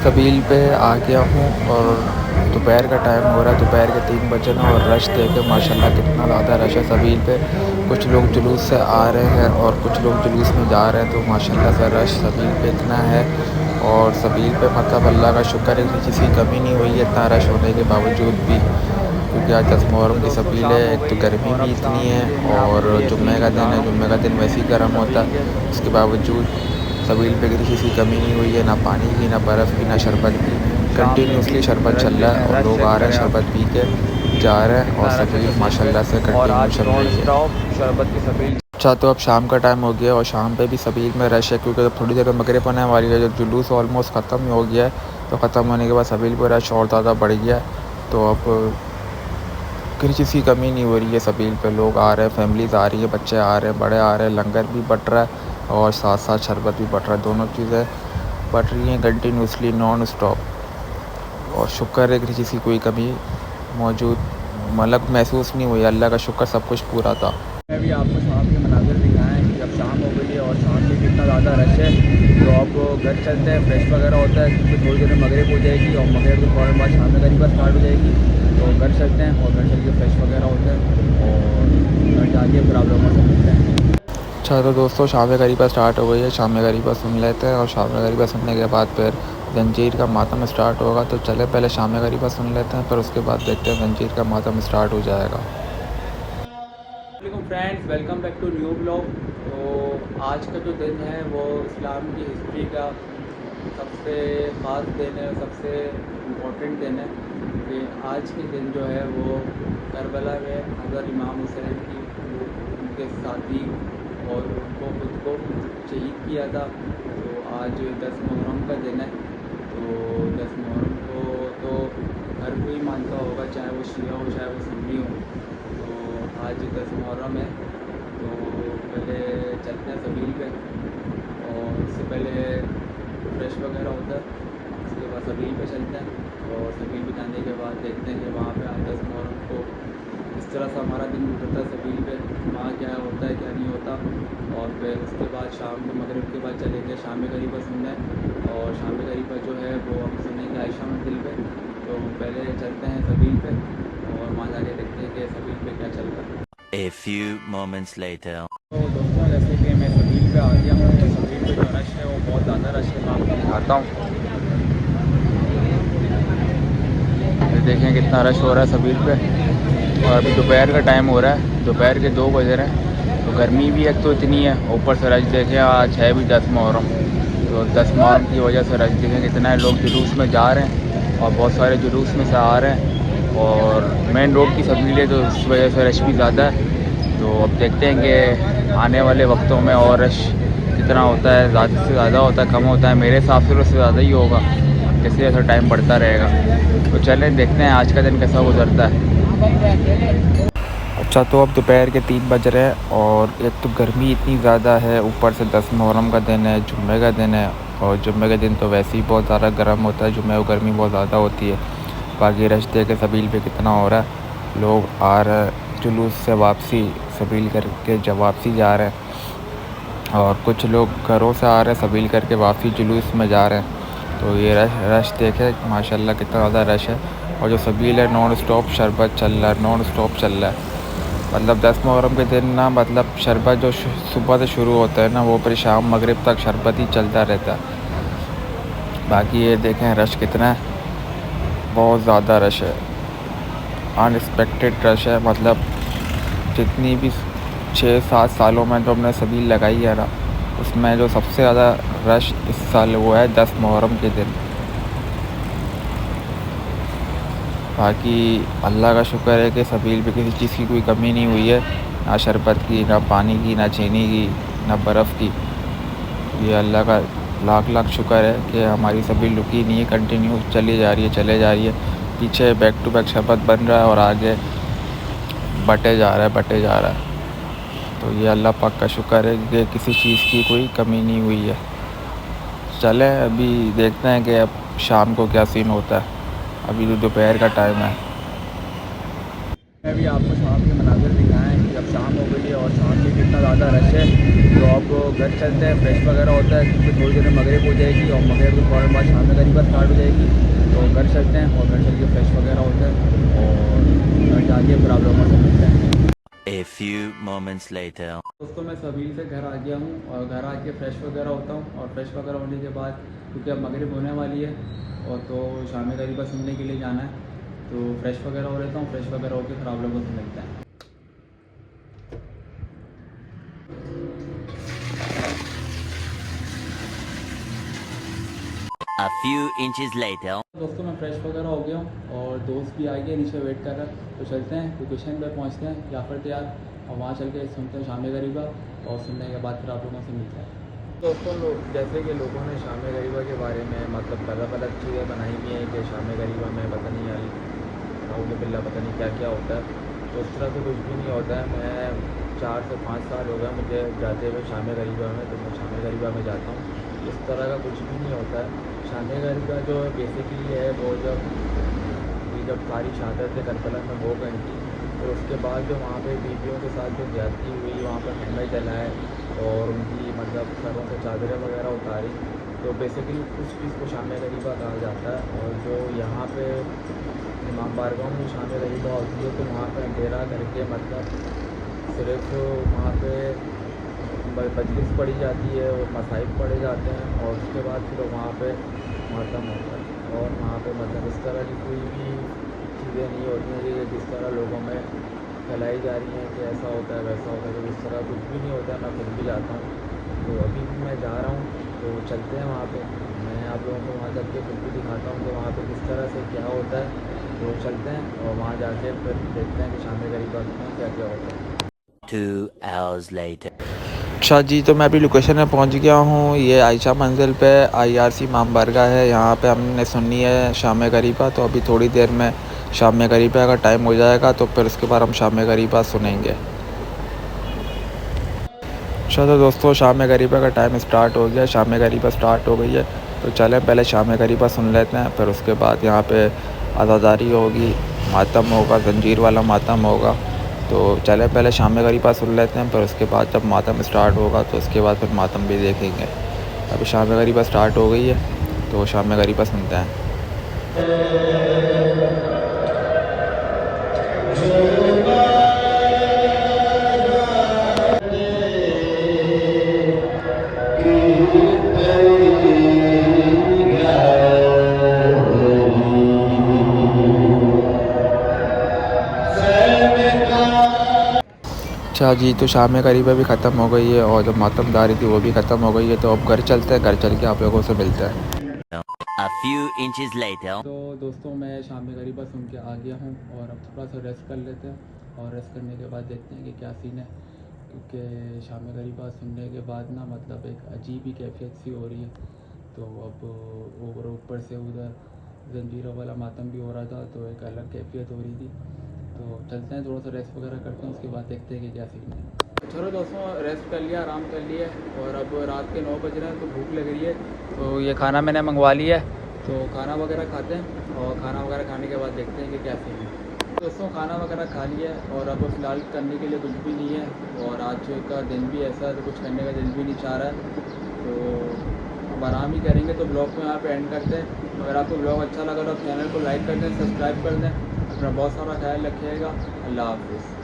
सबील पे आ गया हूँ और दोपहर का टाइम हो रहा है, दोपहर के 3 बजे ना। और रश देखे माशाल्लाह कितना ज़्यादा रश है सबील पे। कुछ लोग जुलूस से आ रहे हैं और कुछ लोग जुलूस में जा रहे हैं, तो माशाल्लाह से रश सबील पे इतना है। और सबील पे मतलब अल्लाह का शुक्र है कि किसी की कमी नहीं हुई है इतना रश होने के बावजूद भी, क्योंकि आज 10 तो मुहर्रम की दोस्तों सबील है। शाम हो एक तो गई है गर्मी और भी अब इतनी शाम है के मैं और आपको ये जुम्मे सीन का दिखा दिन रहा है, हूँ। जुम्मे का दिन वैसे ही गर्म होता सबील के है। उसके बावजूद सबील पे किसी की कमी नहीं हुई है, ना पानी की, ना बर्फ़ की, ना शरबत की। शाम में भी कंटिन्यूसली शरबत रश चल रहा है देखें, और रश लोग चेक आ रहे करें हैं आप, शरबत पी के जा रहे हैं और कितना रश है सबील सबील पे। माशाल्लाह से और कंटिन्यू आज चल नॉन रही है। स्टॉप शरबत की सबील। अच्छा, तो अब शाम का टाइम हो गया और शाम पे भी सबील में रश है, क्योंकि थोड़ी देर में मगरिब होने वाली है। जो जुलूस ऑलमोस्ट ख़त्म ही हो गया है, तो ख़त्म होने के बाद सबील पर रश और ज़्यादा बढ़ गया है। तो अब किसी चीज़ की कमी नहीं हो रही है सबील पे। लोग आ रहे हैं, फैमिलीज़ आ रही है, बच्चे आ रहे हैं, बड़े आ रहे हैं, लंगर भी बट रहा है और साथ साथ शरबत भी बट रहा है। दोनों चीज़ें बट रही हैं कंटिन्यूसली नॉन स्टॉप। और शुक्र है कि किसी चीज़ की कोई कमी मौजूद मतलब महसूस नहीं हुई। अल्लाह का शुक्र, सब कुछ पूरा था। मैं भी आपको शाम के मनाज़िर दिखाएँ कि अब शाम हो गई है और शाम में कितना ज़्यादा रश है। तो अब घर चलते हैं, फ्रेश वगैरह होता है क्योंकि थोड़ी देर में मगरिब हो जाएगी और मगरिब के फ़ौरन बाद शाम गरीबा स्टार्ट हो जाएगी। तो घर चलते हैं और घर चल के फ्रेश वगैरह होते हैं और घर जाके फिर आप लोगों से मिलते हैं। अच्छा, तो दोस्तों शाम गरीबा स्टार्ट हो गई है। शाम गरीबा सुन लेते हैं और शाम गरीबा सुनने के बाद फिर जंजीर का मातम स्टार्ट होगा। तो चले पहले शाम गरीबा सुन लेते हैं, फिर उसके बाद देखते हैं जंजीर का मातम स्टार्ट हो जाएगा। वालेकुम friends, welcome back to new blog. तो आज का जो दिन है वो इस्लाम की हिस्ट्री का सबसे ख़ास दिन है, सबसे इम्पोर्टेंट दिन है कि आज के दिन जो है वो करबला में हज़रत इमाम हुसैन की उनके साथी और उनको खुद को शहीद किया था। तो आज 10 मुहर्रम का दिन है। तो 10 मुहर्रम को तो हर कोई मानता होगा, चाहे वो शिया हो चाहे वो सुन्नी हो। तो आज 10 मुहर्रम है। तो पहले चलते हैं सबील पे और उससे पहले फ्रेश वगैरह होता है। उसके बाद सबील पे चलते हैं और सबील पे जाने के बाद देखते हैं कि वहाँ पे आज 10 मुहर्रम को इस तरह से हमारा दिन गुजरता है सबील पे, वहाँ क्या होता है क्या नहीं होता। और फिर उसके बाद शाम को मगरिब के बाद चलेंगे शाम गरीबा सुनने। और शाम गरीबा जो है वो हम सुनेंगे आयशा मंजिल पे। तो पहले चलते हैं सबील पे और वहाँ जाके देखते हैं कि सबील पे क्या चल रहा है। A few moments later. तो दोस्तों जैसे कि मैं सबील पे आ गया हूँ, तो सबील पे जो रश है वो बहुत ज़्यादा रश है। मैं आपको दिखाता हूँ, ये देखें कितना रश हो रहा है सबील पे। और अभी दोपहर का टाइम हो रहा है, दोपहर के 2 बज रहे हैं। तो गर्मी भी एक तो इतनी है, ऊपर से रश देखें आज है भी 10 मुहर्रम। तो 10 मुहर्रम की वजह से रश देखें कितना है, लोग जुलूस में जा रहे हैं और बहुत सारे जुलूस में से आ रहे हैं। और मेन रोड की सबील है तो इस वजह से रश भी ज़्यादा है। तो अब देखते हैं कि आने वाले वक्तों में और रश कितना होता है, ज़्यादा से ज़्यादा होता है कम होता है। मेरे हिसाब से उससे ज़्यादा ही होगा जैसे जैसा टाइम बढ़ता रहेगा। तो चलें देखते हैं आज का दिन कैसा गुजरता है। अच्छा, तो अब दोपहर के 3 बज रहे हैं और एक तो गर्मी इतनी ज़्यादा है, ऊपर से 10 मुहर्रम का दिन है, जुम्मे का दिन है। और जुम्मे के दिन तो वैसे ही बहुत ज़्यादा गर्म होता है, जुम्मे को गर्मी बहुत ज़्यादा होती है। बाकी रश देखे सबील पे कितना हो रहा है, लोग आ रहे हैं जुलूस से वापसी, सबील करके जब वापसी जा रहे हैं। और कुछ लोग घरों से आ रहे हैं सबील करके वापसी जुलूस में जा रहे हैं। तो ये रश देखे माशाल्लाह कितना ज़्यादा रश है। और जो सबील है नॉन स्टॉप शरबत चल रहा है, नॉन स्टॉप चल रहा है। मतलब 10 मुहर्रम के दिन ना, मतलब शरबत जो सुबह से शुरू होता है ना, वो फिर शाम मगरिब तक शरबत ही चलता रहता है। बाकी ये देखें रश कितना है, बहुत ज़्यादा रश है, अनएक्सपेक्टेड रश है। मतलब जितनी भी 6-7 सालों में जो हमने सबील लगाई है ना, उसमें जो सबसे ज़्यादा रश इस साल वो है 10 मुहर्रम के दिन। बाकी अल्लाह का शुक्र है कि सबील पे किसी चीज़ की कोई कमी नहीं हुई है, ना शरबत की, ना पानी की, ना चीनी की, ना बर्फ़ की। ये अल्लाह का लाख लाख शुक्र है कि हमारी सबील रुकी नहीं है, कंटिन्यू चली जा रही है, चले जा रही है। पीछे बैक टू बैक शरबत बन रहा है और आगे बटे जा रहा है, बटे जा रहा है। तो ये अल्लाह पाक का शुक्र है कि किसी चीज़ की कोई कमी नहीं हुई है। चलें अभी देखते हैं कि अब शाम को क्या सीन होता है। अभी तो दोपहर का टाइम है। मैं भी आपको शाम के मनाज़िर दिखाएँ कि अब शाम हो गई है और शाम में कितना ज़्यादा रश है। तो अब घर चलते हैं, फ्रेश वगैरह होता है क्योंकि थोड़ी देर में मगरिब हो जाएगी और मगरिब के फ़ौरन बाद शाम में गरीबा स्टार्ट हो जाएगी। तो घर चलते हैं और घर चल के फ्रेश वगैरह होता है और घर जाके फिर आप लोगों से मिलते हैं। A few moments later. दोस्तों मैं सबील से घर आ गया हूँ और घर आके फ्रेश वगैरह होता हूँ और फ्रेश वगैरह होने के बाद क्योंकि अब मगरिब होने वाली है और तो शाम गरीबा सुनने के लिए जाना है, तो फ्रेश वगैरह हो लेता हूँ। फ्रेश वगैरह होकर फिर आप लोगों से मिलते हैं। A few inches later. दोस्तों मैं फ्रेश वगैरह हो गया हूँ और दोस्त भी आ गए नीचे वेट कर रहा है, तो चलते हैं लोकेशन पे पहुँचते हैं या फिर तैयार और वहाँ चल के सुनते हैं शाम गरीबा और सुनने के बाद फिर आप लोगों से मिलते हैं। दोस्तों जैसे कि लोगों ने शाम गरीबा के बारे में मतलब अलग अलग चीज़ें बनाई हुई हैं कि शाम गरीबा में पता नहीं बिल्ला पता नहीं क्या क्या होता है, तो उस तरह से कुछ भी नहीं होता है। मैं 4 से 5 साल हो गया मुझे जाते हुए शाम गरीबा में, तो मैं शाम गरीबा में जाता हूँ। इस तरह का कुछ भी नहीं होता है। शाम गरीबा जो बेसिकली है वो जब सारी शहादत करबला में हो गई थी, तो उसके बाद जो वहाँ पे बीवियों के साथ जो ज्यादती हुई, वहाँ पर खंडा जलाए और उनकी मतलब सरों से चादरें वगैरह उतारी, तो बेसिकली उस चीज़ को शाम गरीबा कहा जाता है। और जो यहाँ पे इमाम बारगाह में शाम गरीबा होती है, तो वहाँ पर अंधेरा करके मतलब सिर्फ वहाँ पे मजलिस पढ़ी जाती है और मसाइब पढ़े जाते हैं और उसके बाद फिर वहाँ पे मातम होता है। और वहाँ पे मतलब इस तरह की कोई भी चीज़ें नहीं होती हैं कि जिस तरह लोगों में फैलाई जा रही हैं कि ऐसा होता है वैसा होता है, तो इस तरह कुछ भी नहीं होता है। मैं खुद भी जाता हूँ, तो अभी भी मैं जा रहा हूँ, तो चलते हैं वहाँ पे। मैं आप लोगों को वहाँ चल के खुद भी दिखाता हूँ कि वहाँ पे किस तरह से क्या होता है, तो चलते हैं और वहाँ जाके फिर देखते हैं कि शाम गरीबा में क्या क्या होता है। 2 hours later. अच्छा जी, तो मैं अभी लोकेशन में पहुंच गया हूं। ये आयशा मंजिल पे IRC इमाम बारगाह है। यहाँ पे हमने सुननी है शाम गरीबा, तो अभी थोड़ी देर में शाम गरीबा का टाइम हो जाएगा, तो फिर उसके बाद हम शाम गरीबा सुनेंगे। अच्छा तो दोस्तों शाम गरीबा का टाइम स्टार्ट हो गया, शाम गरीबा स्टार्ट हो गई है, तो चलें पहले शाम गरीबा सुन लेते हैं। फिर उसके बाद यहाँ पे अज़ादारी होगी, मातम होगा, जंजीर वाला मातम होगा, तो चलें पहले शाम गरीबा सुन लेते हैं। फिर उसके बाद जब मातम स्टार्ट होगा तो उसके बाद फिर मातम भी देखेंगे। अभी शाम गरीबा स्टार्ट हो गई है, तो शाम गरीबा सुनते हैं। अच्छा जी, तो शाम गरीबा भी ख़त्म हो गई है और जो मातमदारी थी वो भी ख़त्म हो गई है, तो अब घर चलते हैं। घर चल के आप लोगों से मिलते हैं। A few inches later. तो दोस्तों मैं शाम गरीबा सुन के आ गया हूँ और अब थोड़ा सा रेस्ट कर लेते हैं और रेस्ट करने के बाद देखते हैं कि क्या सीन है, क्योंकि शाम गरीबा सुनने के बाद ना मतलब एक अजीब ही कैफियत सी हो रही है। तो अब ऊपर से उधर जंजीरों वाला मातम भी हो रहा था, तो एक अलग कैफियत हो रही थी। तो चलते हैं, थोड़ा सा रेस्ट वगैरह करते हैं, उसके बाद देखते हैं कि क्या सीन है। चलो दोस्तों रेस्ट कर लिया, आराम कर लिया और अब रात के 9 बज रहे हैं, तो भूख लग रही है। तो ये खाना मैंने मंगवा लिया है, तो खाना वगैरह खाते हैं और खाना वगैरह खाने के बाद देखते हैं कि क्या सीन है। दोस्तों खाना वगैरह खा लिया है और अब फ़िलहाल करने के लिए कुछ भी नहीं है और आज का दिन भी ऐसा है, तो कुछ करने का दिल भी नहीं चाह रहा है, तो अब आराम ही करेंगे। तो ब्लॉग को यहाँ पे एंड करते हैं। अगर आपको ब्लॉग अच्छा लगा तो चैनल को लाइक कर दें, सब्सक्राइब कर दें। अपना बहुत सारा ख्याल रखिएगा। अल्लाह हाफ़िज़।